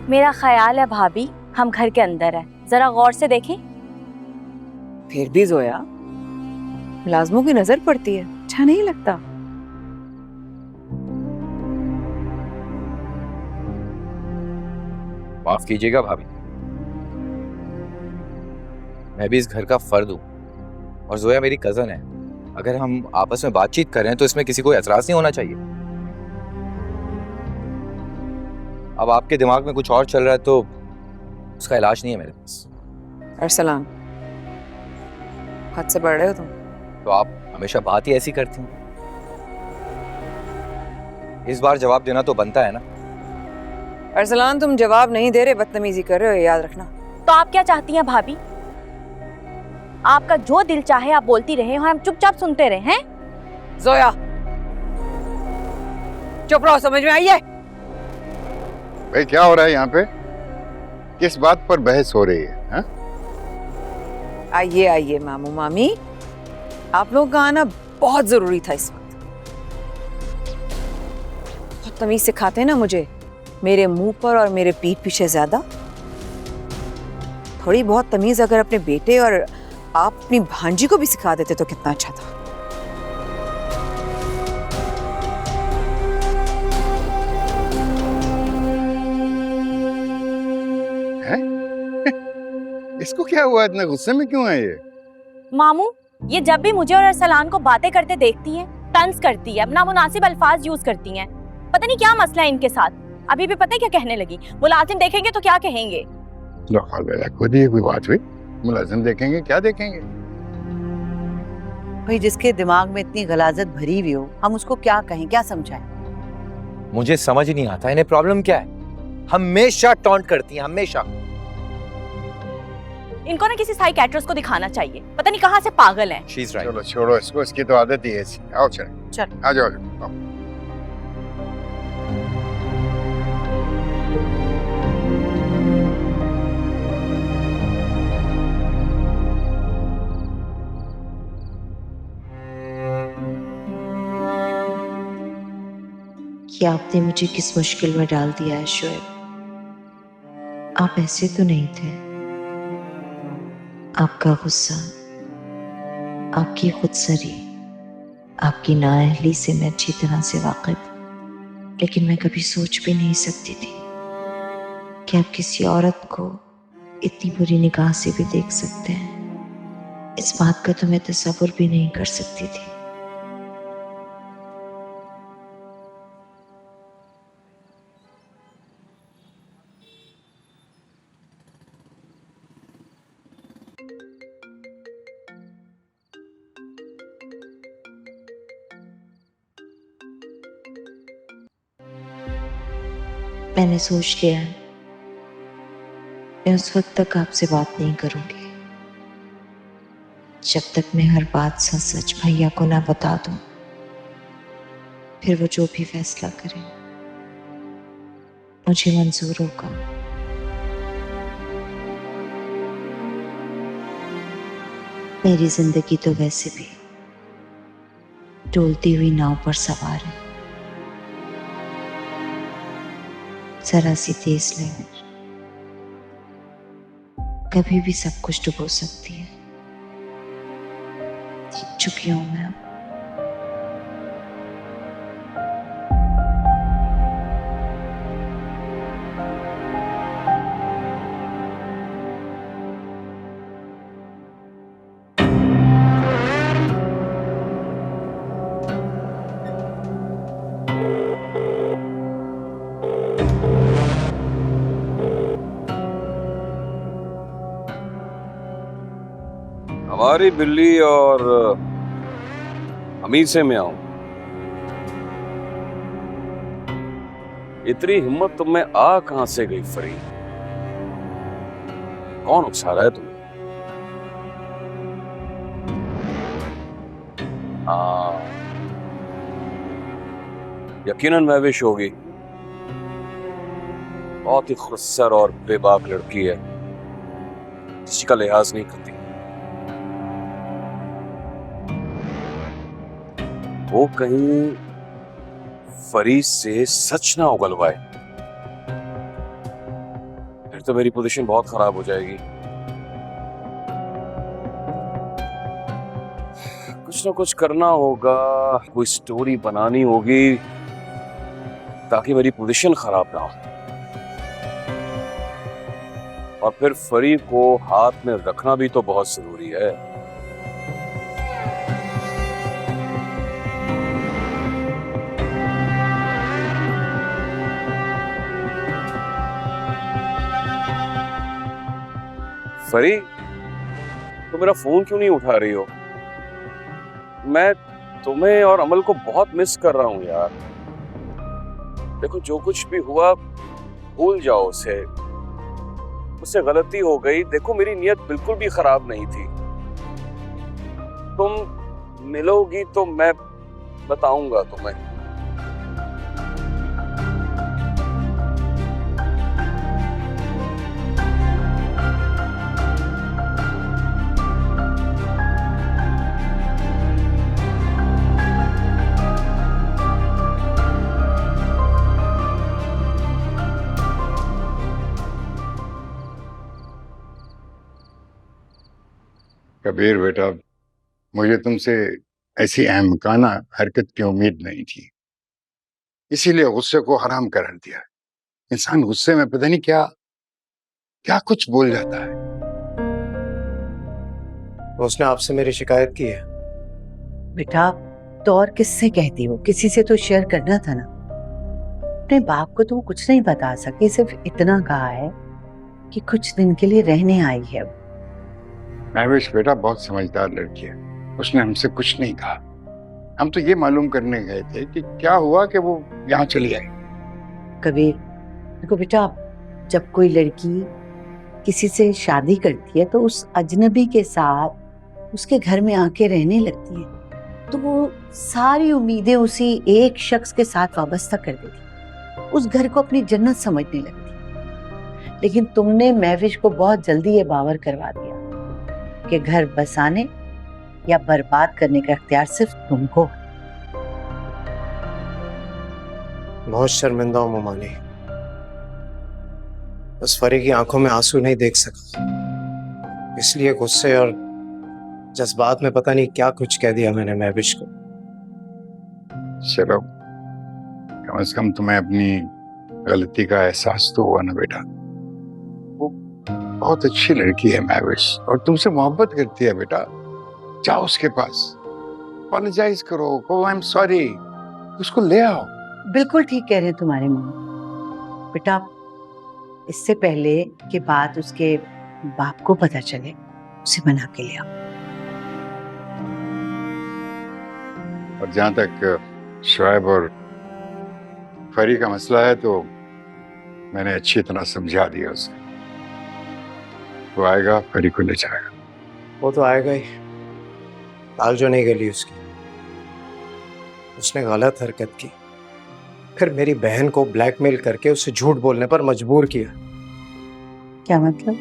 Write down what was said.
मेरा ख्याल है भाभी हम घर के अंदर है, जरा गौर से देखें। फिर भी जोया, मुलाजमों की नजर पड़ती है, अच्छा नहीं लगता। माफ कीजिएगा भाभी, मैं भी इस घर का फर्द हूँ और जोया मेरी कजन है। अगर हम आपस में बातचीत कर रहे हैं तो इसमें किसी को एतराज नहीं होना चाहिए। अब आपके दिमाग में कुछ और चल रहा है तो उसका इलाज नहीं है मेरे पास। अरसलान, हद से बढ़ रहे हो तुम। तो आप हमेशा बात ही ऐसी करती हैं। इस बार जवाब देना तो बनता है ना। अरसलान, तुम जवाब नहीं दे रहे, बदतमीजी कर रहे हो, याद रखना। तो आप क्या चाहती हैं भाभी? आपका जो दिल चाहे आप बोलती रहे और हम चुपचाप सुनते रहे हैं? जोया, चुप रहो, समझ में आई है? भाई क्या हो रहा है यहाँ पे? किस बात पर बहस हो रही है? हा? आइए आइए मामू मामी, आप लोगों का आना बहुत जरूरी था इस वक्त। बहुत तमीज सिखाते हैं ना मुझे, मेरे मुंह पर और मेरे पीठ पीछे ज्यादा। थोड़ी बहुत तमीज अगर अपने बेटे और आप अपनी भांजी को भी सिखा देते तो कितना अच्छा था। इसको क्या हुआ? इतने गुस्से में क्यों है ये? मामू, ये जब भी मुझे और अरसलान को बातें करते देखती हैं, तंज करती है, अपना मुनासिब अल्फाज यूज करती हैं। पता नहीं क्या मसला है इनके साथ। अभी भी पता है क्या कहने लगी? मुलाजिम देखेंगे तो क्या कहेंगे? खुद ही कोई बात हुई, मुलाजिम देखेंगे क्या देखेंगे? भाई जिसके दिमाग में इतनी गलाजत भरी हुई हो, हम उसको क्या कहें, क्या समझाएं? मुझे समझ ही नहीं आता इन्हें प्रॉब्लम क्या है। हमेशा टॉन्ट करती हैं, हमेशा। इनको ना किसी साइकियाट्रिस्ट को दिखाना चाहिए, पता नहीं कहाँ से पागल हैं। She's right. चलो छोड़ो इसको, इसकी तो आदत ही है ऐसी। आओ चल, आ जाओ, आओ। कि आपने मुझे किस मुश्किल में डाल दिया है शोएब। आप ऐसे तो नहीं थे। आपका गुस्सा, आपकी खुदसरी, आपकी नाअहली से मैं अच्छी तरह से वाकिफ, लेकिन मैं कभी सोच भी नहीं सकती थी कि आप किसी औरत को इतनी बुरी निगाह से भी देख सकते हैं। इस बात का तो मैं तसव्वुर भी नहीं कर सकती थी। मैंने सोच लिया है, मैं उस वक्त तक आपसे बात नहीं करूंगी जब तक मैं हर बात सच सच भैया को ना बता दूं। फिर वो जो भी फैसला करें मुझे मंजूर होगा। मेरी जिंदगी तो वैसे भी डोलती हुई नाव पर सवार है। जरा सी तेज लहर कभी भी सब कुछ डुबो सकती है। थक चुकी हूं मैं अब। हमारी बिल्ली और हमीद से मैं आऊं। इतनी हिम्मत तुम में आ कहां से गई फरीद? कौन उकसा रहा है तुम्हें? हाँ, यकीनन महविश होगी। बहुत ही खुदसर और बेबाक लड़की है, किसी का लिहाज नहीं करती। वो कहीं फरीद से सच ना उगलवाए। तो मेरी पोजीशन बहुत खराब हो जाएगी। कुछ ना कुछ करना होगा, कोई स्टोरी बनानी होगी ताकि मेरी पोजीशन खराब ना हो। और फिर फरी को हाथ में रखना भी तो बहुत जरूरी है। फरी, तो मेरा फोन क्यों नहीं उठा रही हो? मैं तुम्हें और अमल को बहुत मिस कर रहा हूं यार। देखो, जो कुछ भी हुआ भूल जाओ उसे। मुझसे गलती हो गई। देखो, मेरी नीयत बिल्कुल भी खराब नहीं थी। तुम मिलोगी तो मैं बताऊंगा तुम्हें। कबीर बेटा, मुझे तुमसे ऐसी अहमकाना हरकत की उम्मीद नहीं थी, इसीलिए गुस्से को हराम करार दिया। इंसान गुस्से में पता नहीं क्या क्या कुछ बोल जाता है। उसने आपसे मेरी शिकायत की है। बेटा, तो और किससे कहती हो? किसी से तो शेयर करना था ना। अपने बाप को तो वो कुछ नहीं बता सकी, सिर्फ इतना कहा है कि कुछ दिन के लिए रहने आई है। महवेश बेटा बहुत समझदार लड़की है, उसने हमसे कुछ नहीं कहा। हम तो ये मालूम करने गए थे कि क्या हुआ कि वो यहाँ चली आई। कबीर, देखो बेटा, जब कोई लड़की किसी से शादी करती है तो उस अजनबी के साथ उसके घर में आके रहने लगती है तो वो सारी उम्मीदें उसी एक शख्स के साथ वाबस्ता कर देती, उस घर को अपनी जन्नत समझने लगती। लेकिन तुमने महविश को बहुत जल्दी ये बावर करवा दिया कि घर बसाने या बर्बाद करने का इख्तियार सिर्फ तुमको है। बहुत शर्मिंदा हूं ममानी, बस फरी की आंखों में आंसू नहीं देख सका, इसलिए गुस्से और जज्बात में पता नहीं क्या कुछ कह दिया मैंने महविश को। चलो, कम से कम तुम्हें अपनी गलती का एहसास तो हुआ ना बेटा। वो बहुत अच्छी लड़की है महविश, और तुमसे मोहब्बत करती है बेटा। जाओ उसके पास, अपॉलोजाइज करो, कहो आई एम सॉरी, उसको ले आओ। बिल्कुल ठीक कह रहे हैं तुम्हारे मम्मी। बेटा, इससे पहले कि बात उसके बाप को पता चले, उसे मना के ले आओ। और जहां तक शुएब और फरी का मसला है तो मैंने अच्छी तरह समझा दिया उसे। वो आएगा, फरी को ले जाएगा। वो तो आएगा ही, ताल जो नहीं गली उसकी। उसने गलत हरकत की, फिर मेरी बहन को ब्लैकमेल करके उसे झूठ बोलने पर मजबूर किया। क्या मतलब?